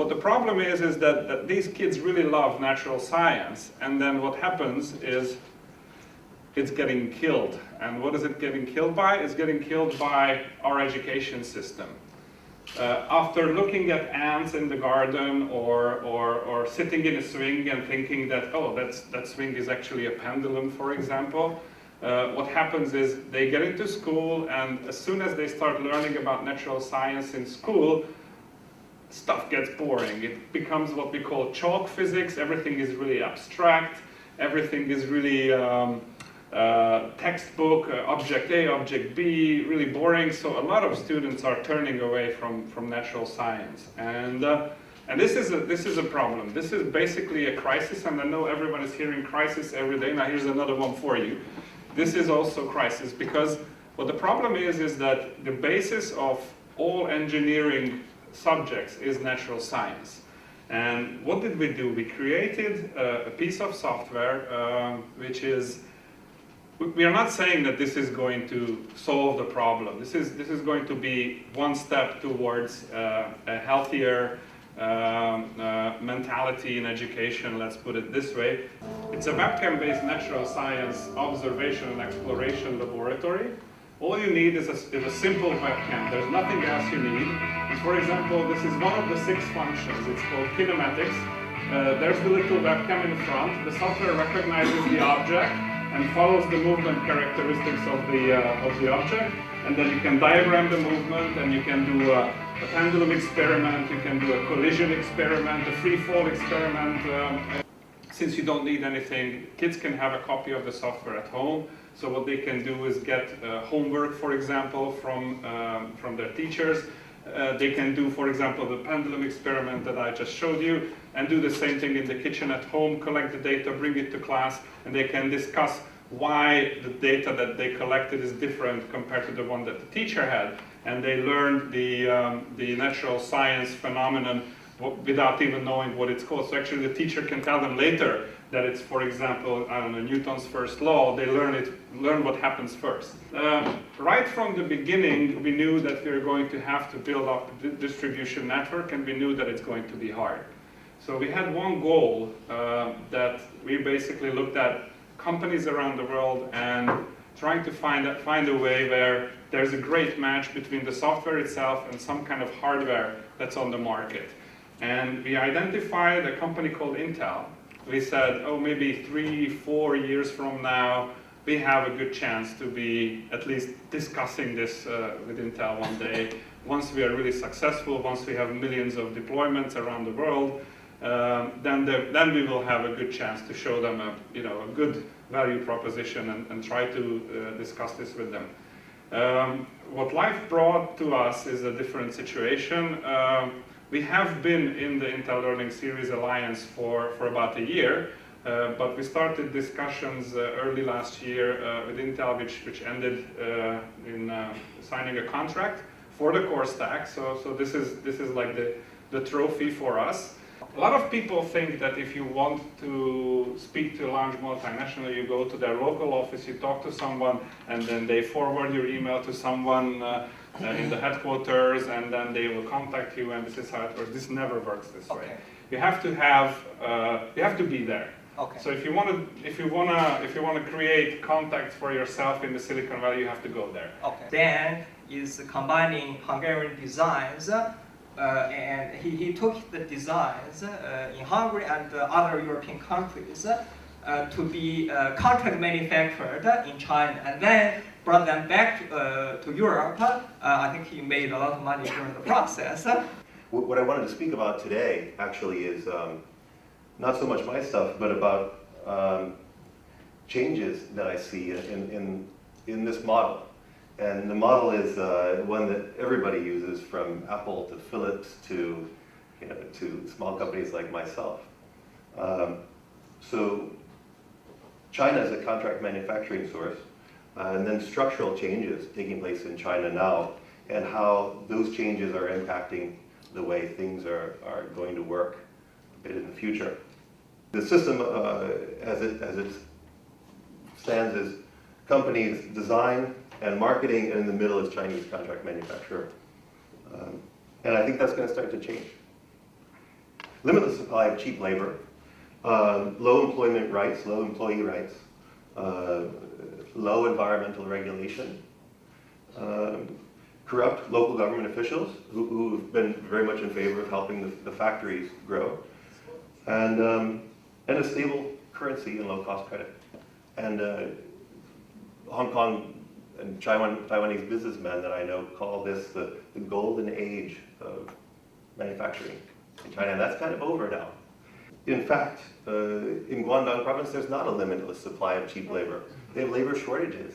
What the problem is that these kids really love natural science, and then what happens is it's getting killed. And what is it getting killed by? It's getting killed by our education system. After looking at ants in the garden or sitting in a swing and thinking that, oh, that swing is actually a pendulum, for example, what happens is they get into school, and as soon as they start learning about natural science in school, stuff gets boring. It becomes what we call chalk physics. Everything is really abstract. Everything is really textbook, object A, object B, really boring. So a lot of students are turning away from natural science. And this is a problem. This is basically a crisis, and I know everyone is hearing crisis every day. Now here's another one for you. This is also a crisis, because what the problem is that the basis of all engineering subjects is natural science. And what did we do? We created a piece of software which is, we are not saying that this is going to solve the problem. This is going to be one step towards a healthier mentality in education, let's put it this way. It's a webcam-based natural science observation and exploration laboratory. All you need is a simple webcam. There's nothing else you need. For example, this is one of the 6 functions. It's called kinematics. There's the little webcam in front. The software recognizes the object and follows the movement characteristics of the object. And then you can diagram the movement, and you can do a pendulum experiment, you can do a collision experiment, a free fall experiment. Since you don't need anything, kids can have a copy of the software at home. So what they can do is get homework, for example, from their teachers. They can do, for example, the pendulum experiment that I just showed you, and do the same thing in the kitchen at home, collect the data, bring it to class, and they can discuss why the data that they collected is different compared to the one that the teacher had. And they learned the natural science phenomenon without even knowing what it's called. So actually the teacher can tell them later that it's, for example, I don't know, Newton's first law. They learn what happens first. Right from the beginning, we knew that we were going to have to build up the distribution network, and we knew that it's going to be hard. So we had one goal that we basically looked at companies around the world and trying to find a way where there's a great match between the software itself and some kind of hardware that's on the market. And we identified a company called Intel. We said, oh, maybe 3-4 years from now, we have a good chance to be at least discussing this with Intel one day. Once we are really successful, once we have millions of deployments around the world, then we will have a good chance to show them a good value proposition and try to discuss this with them. What life brought to us is a different situation. We have been in the Intel Learning Series Alliance for about a year, but we started discussions early last year with Intel, which ended in signing a contract for the core stack. So this is like the trophy for us. A lot of people think that if you want to speak to a large multinational, you go to their local office, you talk to someone, and then they forward your email to someone in the headquarters, and then they will contact you, and this is how it works. This never works this way. You have to be there. Okay. So if you want to create contacts for yourself in the Silicon Valley, you have to go there. Okay. Dan is combining Hungarian designs. And he took the designs in Hungary and other European countries to be contract manufactured in China, and then brought them back to Europe. I think he made a lot of money during the process. What I wanted to speak about today actually is not so much my stuff, but about changes that I see in this model. And the model is one that everybody uses, from Apple to Philips to small companies like myself. So China is a contract manufacturing source, and then structural changes taking place in China now, and how those changes are impacting the way things are going to work a bit in the future. The system, as it stands, is companies design and marketing, and in the middle is Chinese contract manufacturer. And I think that's going to start to change. limitless supply of cheap labor, low employment rights, low employee rights, low environmental regulation, corrupt local government officials who've been very much in favor of helping the factories grow, and a stable currency and low-cost credit. And Hong Kong and Taiwanese businessmen that I know call this the golden age of manufacturing in China, and that's kind of over now. In fact, in Guangdong province, there's not a limitless supply of cheap labor. They have labor shortages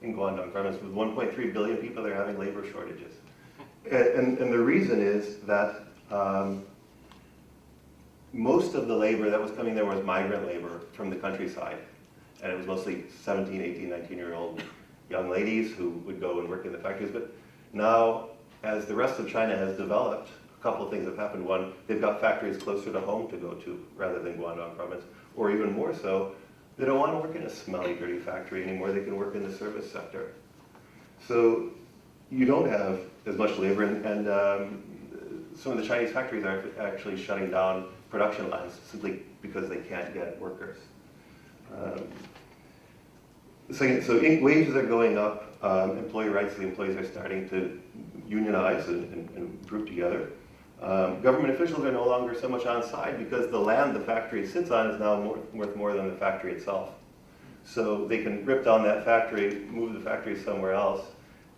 in Guangdong province. With 1.3 billion people, they're having labor shortages. And the reason is that most of the labor that was coming there was migrant labor from the countryside. And it was mostly 17, 18, 19-year-old young ladies who would go and work in the factories. But now, as the rest of China has developed, a couple of things have happened. One, they've got factories closer to home to go to rather than Guangdong province. Or even more so, they don't want to work in a smelly, dirty factory anymore. They can work in the service sector. So you don't have as much labor, and some of the Chinese factories are actually shutting down production lines simply because they can't get workers. So wages are going up, employee rights, the employees are starting to unionize and group together. Government officials are no longer so much on side because the land the factory sits on is now worth more than the factory itself. So they can rip down that factory, move the factory somewhere else,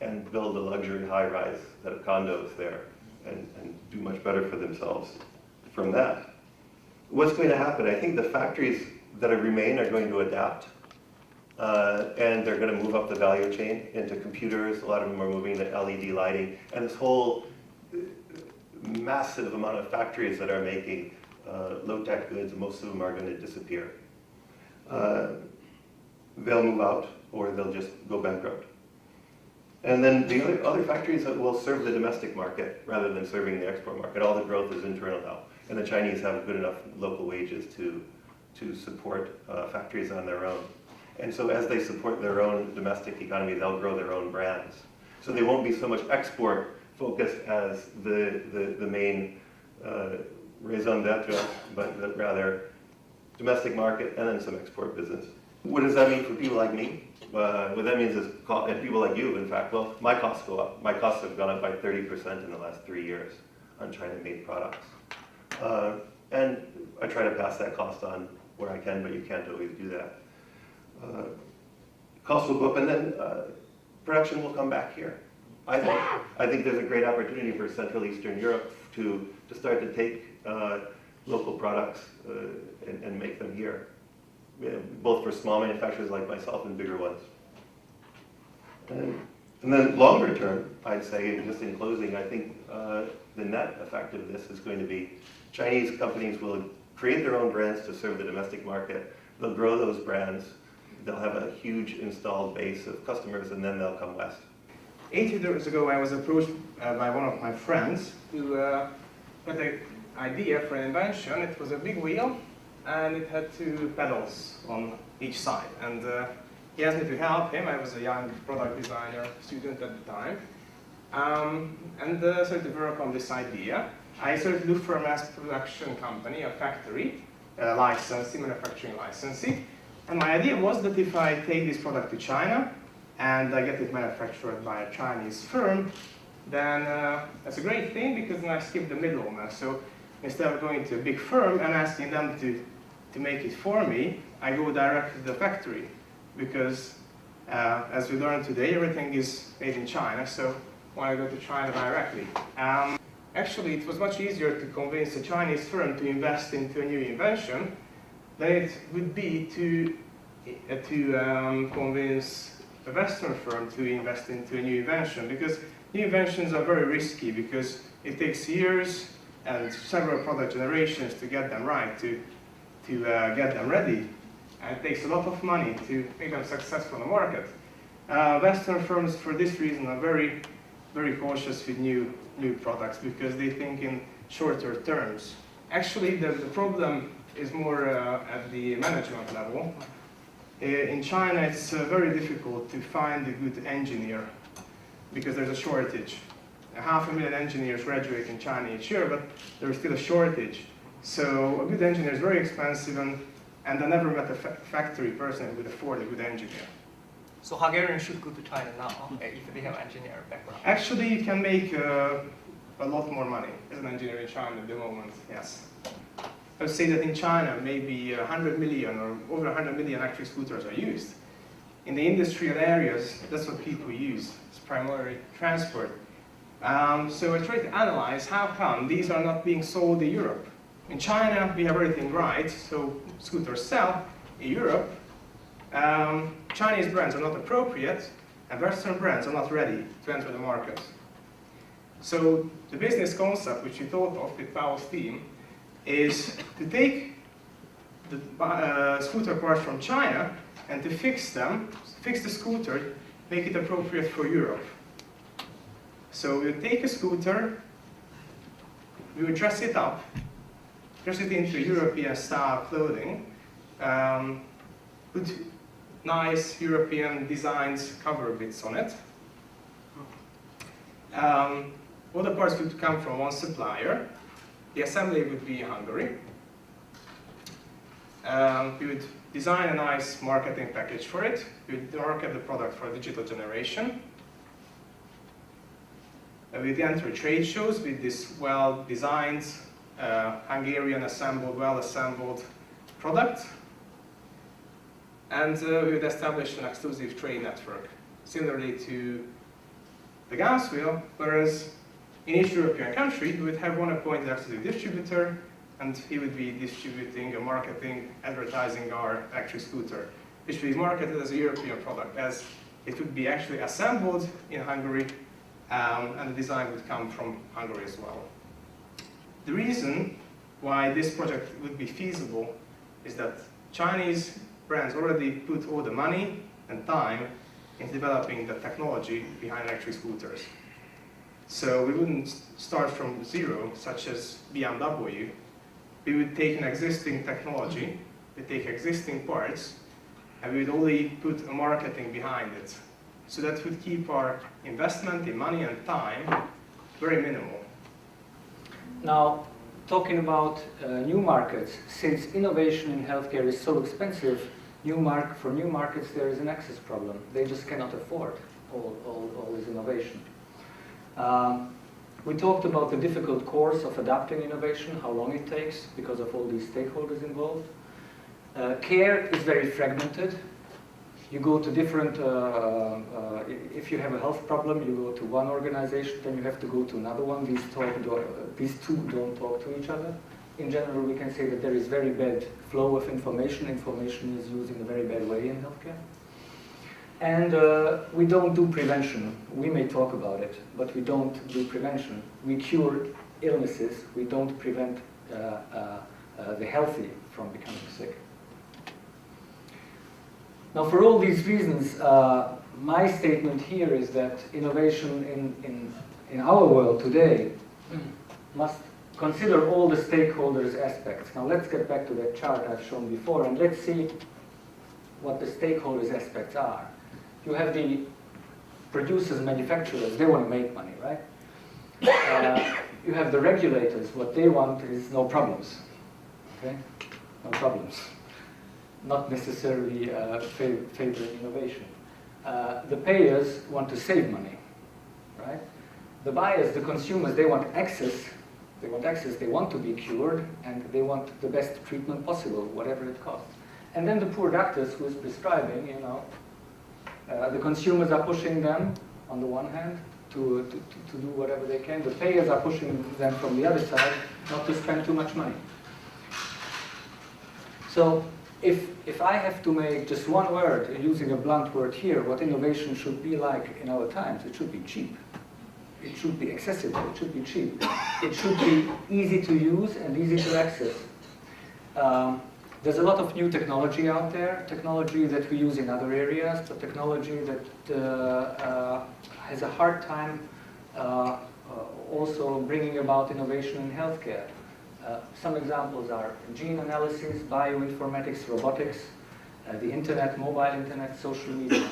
and build a luxury high-rise set of condos there and do much better for themselves from that. What's going to happen? I think the factories that remain are going to adapt, and they're going to move up the value chain into computers. A lot of them are moving to LED lighting, and this whole massive amount of factories that are making low-tech goods, most of them are going to disappear. They'll move out, or they'll just go bankrupt. And then the other factories that will serve the domestic market rather than serving the export market. All the growth is internal now, and the Chinese have good enough local wages to support factories on their own. And so as they support their own domestic economy, they'll grow their own brands. So they won't be so much export focused as the main raison d'etre, but rather domestic market and then some export business. What does that mean for people like me? What that means is, and people like you, in fact, well, my costs go up. My costs have gone up by 30% in the last 3 years on China-made products. And I try to pass that cost on where I can, but you can't always do that. Costs will go up, and then production will come back here. I think there's a great opportunity for Central Eastern Europe to start to take local products and make them here, both for small manufacturers like myself and bigger ones. And then longer term, I'd say, just in closing, I think the net effect of this is going to be Chinese companies will create their own brands to serve the domestic market. They'll grow those brands. They'll have a huge installed base of customers, and then they'll come west. 8 years ago, I was approached by one of my friends who got an idea for an invention. It was a big wheel, and it had 2 pedals on each side. And he asked me to help him. I was a young product designer student at the time. And started to work on this idea. I started to look for a mass production company, a factory, licensing, manufacturing licensing. And my idea was that if I take this product to China, and I get it manufactured by a Chinese firm, then that's a great thing because then I skip the middleman. So instead of going to a big firm and asking them to make it for me, I go directly to the factory because as we learned today, everything is made in China, so why go to China directly? Actually, it was much easier to convince a Chinese firm to invest into a new invention than it would be to convince a Western firm to invest into a new invention, because new inventions are very risky because it takes years and several product generations to get them right, to get them ready. And it takes a lot of money to make them successful in the market. Western firms, for this reason, are very, very cautious with new products because they think in shorter terms. Actually, the problem is more at the management level. In China, it's very difficult to find a good engineer because there's a shortage. 500,000 engineers graduate in China each year, but there's still a shortage. So a good engineer is very expensive, and I never met a factory person who would afford a good engineer. So Hungarians should go to China now if they have engineering background. Actually, you can make a lot more money as an engineer in China at the moment, yes. I would say that in China, maybe 100 million or over 100 million electric scooters are used. In the industrial areas, that's what people use. It's primarily transport. So I tried to analyze how come these are not being sold in Europe. In China, we have everything right, so scooters sell. In Europe, Chinese brands are not appropriate, and Western brands are not ready to enter the market. So the business concept which we thought of with Powell's team is to take the scooter parts from China and to fix the scooter, make it appropriate for Europe. So we would take a scooter, we would dress it up, dress it into European style clothing, put nice European designs cover bits on it. All the parts would come from one supplier. The assembly would be in Hungary. We would design a nice marketing package for it. We would market the product for digital generation. We would enter trade shows with this well-designed, Hungarian assembled, well-assembled product. And we would establish an exclusive trade network, similarly to the gas wheel, whereas in each European country, we would have one appointed exclusive distributor, and he would be distributing and marketing, advertising our electric scooter, which would be marketed as a European product, as it would be actually assembled in Hungary, and the design would come from Hungary as well. The reason why this project would be feasible is that Chinese brands already put all the money and time in developing the technology behind electric scooters. So we wouldn't start from zero, such as BMW. We would take an existing technology, we take existing parts, and we would only put a marketing behind it. So that would keep our investment in money and time very minimal. Now, talking about new markets, since innovation in healthcare is so expensive, for new markets there is an access problem. They just cannot afford all this innovation. We talked about the difficult course of adapting innovation, how long it takes because of all these stakeholders involved. Care is very fragmented. You go to different, if you have a health problem, you go to one organization, then you have to go to another one. These two don't talk to each other. In general, we can say that there is very bad flow of information. Information is used in a very bad way in healthcare. And we don't do prevention. We may talk about it, but we don't do prevention. We cure illnesses. We don't prevent the healthy from becoming sick. Now, for all these reasons, my statement here is that innovation in our world today must consider all the stakeholders' aspects. Now, let's get back to that chart I've shown before, and let's see what the stakeholders' aspects are. You have the producers, manufacturers, they want to make money, right? You have the regulators, what they want is no problems, okay? No problems. Not necessarily favoring innovation. The payers want to save money, right? The buyers, the consumers, they want access. They want access, they want to be cured, and they want the best treatment possible, whatever it costs. And then the poor doctors who is prescribing, you know, the consumers are pushing them, on the one hand, to do whatever they can. The payers are pushing them from the other side, not to spend too much money. So, if I have to make just one word, using a blunt word here, what innovation should be like in our times, it should be cheap. It should be accessible, it should be cheap. It should be easy to use and easy to access. There's a lot of new technology out there, technology that we use in other areas, but technology that has a hard time also bringing about innovation in healthcare. Some examples are gene analysis, bioinformatics, robotics, the internet, mobile internet, social media.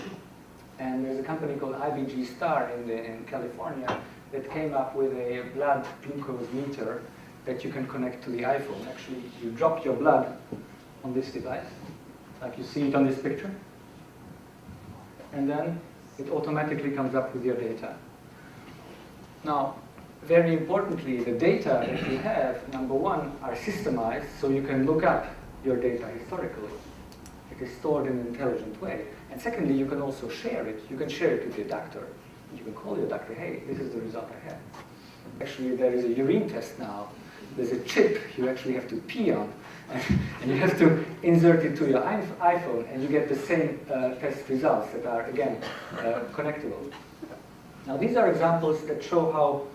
And there's a company called IBG Star in California that came up with a blood glucose meter that you can connect to the iPhone. Actually, you drop your blood on this device, like you see it on this picture, and then it automatically comes up with your data. Now, very importantly, the data that you have, number one, are systemized, so you can look up your data historically. It is stored in an intelligent way. And secondly, you can also share it. You can share it with your doctor. You can call your doctor, hey, this is the result I have. Actually, there is a urine test now. There's a chip you actually have to pee on, and you have to insert it to your iPhone, and you get the same test results that are, again, connectable. Now, these are examples that show how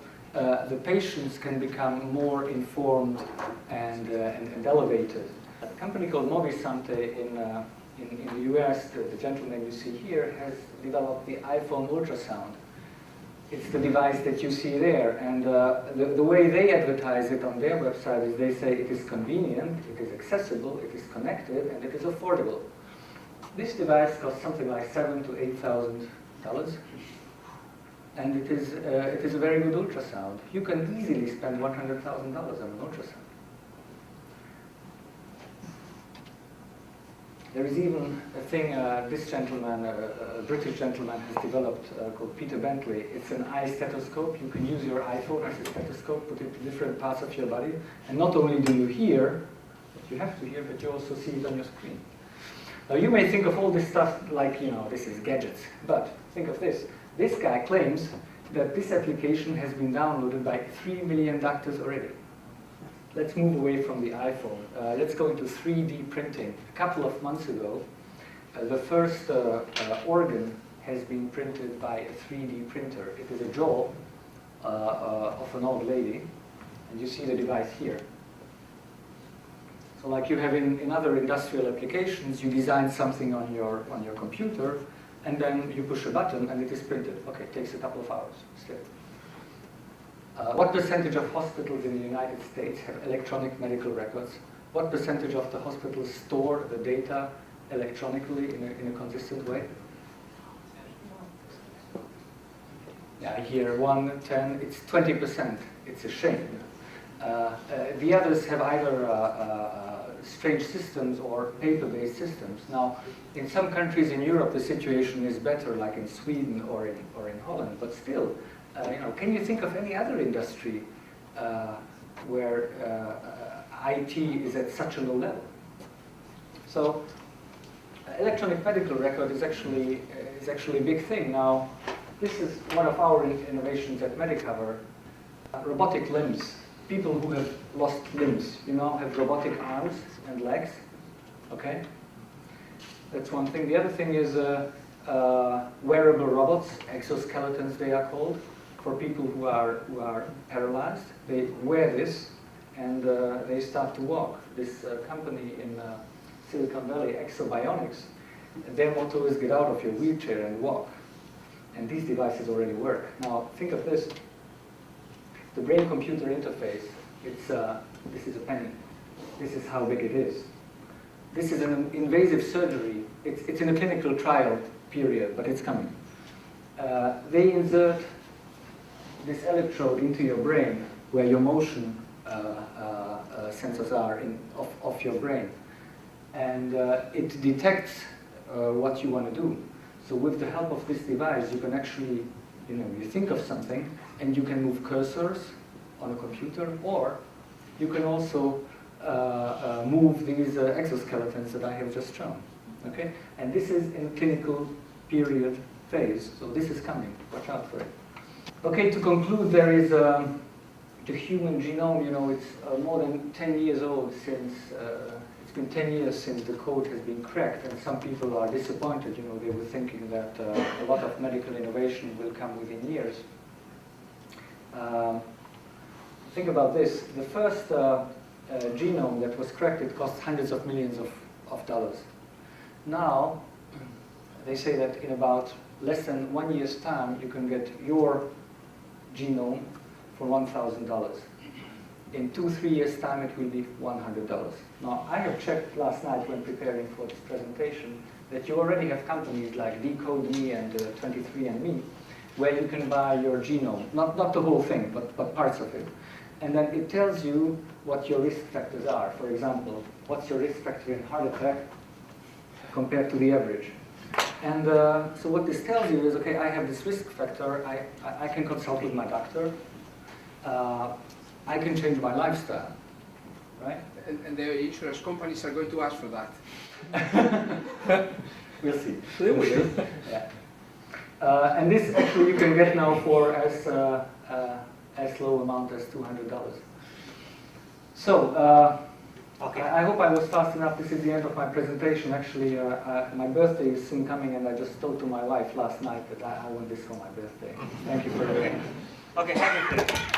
the patients can become more informed and elevated. A company called Movisante in the US, the gentleman you see here, has developed the iPhone ultrasound. It's the device that you see there, and the way they advertise it on their website is they say it is convenient, it is accessible, it is connected, and it is affordable. This device costs something like $7,000 to $8,000, and it is a very good ultrasound. You can easily spend $100,000 on an ultrasound. There is even a thing this gentleman, a British gentleman, has developed called Peter Bentley. It's an eye stethoscope. You can use your iPhone as a stethoscope, put it to different parts of your body, and not only do you hear what you have to hear, but you also see it on your screen. Now, you may think of all this stuff like, you know, this is gadgets, but think of this. This guy claims that this application has been downloaded by 3 million doctors already. Let's move away from the iPhone. Let's go into 3D printing. A couple of months ago, the first organ has been printed by a 3D printer. It is a jaw of an old lady, and you see the device here. So like you have in other industrial applications, you design something on your computer, and then you push a button and it is printed. Okay, it takes a couple of hours still. What percentage of hospitals in the United States have electronic medical records? What percentage of the hospitals store the data electronically in a consistent way? Yeah, I hear 1, 10, it's 20%. It's a shame. The others have either strange systems or paper-based systems. Now, in some countries in Europe, the situation is better, like in Sweden or in Holland, but still, you know, can you think of any other industry where IT is at such a low level? So, electronic medical record is actually a big thing. Now, this is one of our innovations at Medicover. Robotic limbs. People who have lost limbs, you know, have robotic arms and legs. Okay, that's one thing. The other thing is wearable robots, exoskeletons they are called. For people who are paralyzed, they wear this and they start to walk. This company in Silicon Valley, Exobionics, their motto is get out of your wheelchair and walk. And these devices already work. Now think of this. The brain-computer interface, this is a penny. This is how big it is. This is an invasive surgery. It's in a clinical trial period, but it's coming. They insert this electrode into your brain where your motion sensors are of your brain. And it detects what you want to do. So with the help of this device, you can actually, you know, you think of something and you can move cursors on a computer, or you can also move these exoskeletons that I have just shown. Okay? And this is in clinical period phase, so this is coming. Watch out for it. Okay, to conclude, there is the human genome. You know, it's more than 10 years old since, it's been 10 years since the code has been cracked, and some people are disappointed. You know, they were thinking that a lot of medical innovation will come within years. Think about this. The first genome that was cracked, it cost hundreds of millions of dollars. Now, they say that in about less than 1 year's time, you can get your genome for $1,000. In 2-3 years' time, it will be $100. Now, I have checked last night when preparing for this presentation that you already have companies like DecodeMe and 23andMe, where you can buy your genome, not the whole thing, but parts of it. and then it tells you what your risk factors are. For example, what's your risk factor in heart attack compared to the average? And so what this tells you is, okay, I have this risk factor, I can consult with my doctor, I can change my lifestyle, right? And the insurance companies are going to ask for that. We'll see. Yeah. And this actually you can get now for as low amount as $200. So, Okay. I hope I was fast enough. This is the end of my presentation. Actually, my birthday is soon coming, and I just told to my wife last night that I want this for my birthday. Thank you for your Okay, thank you.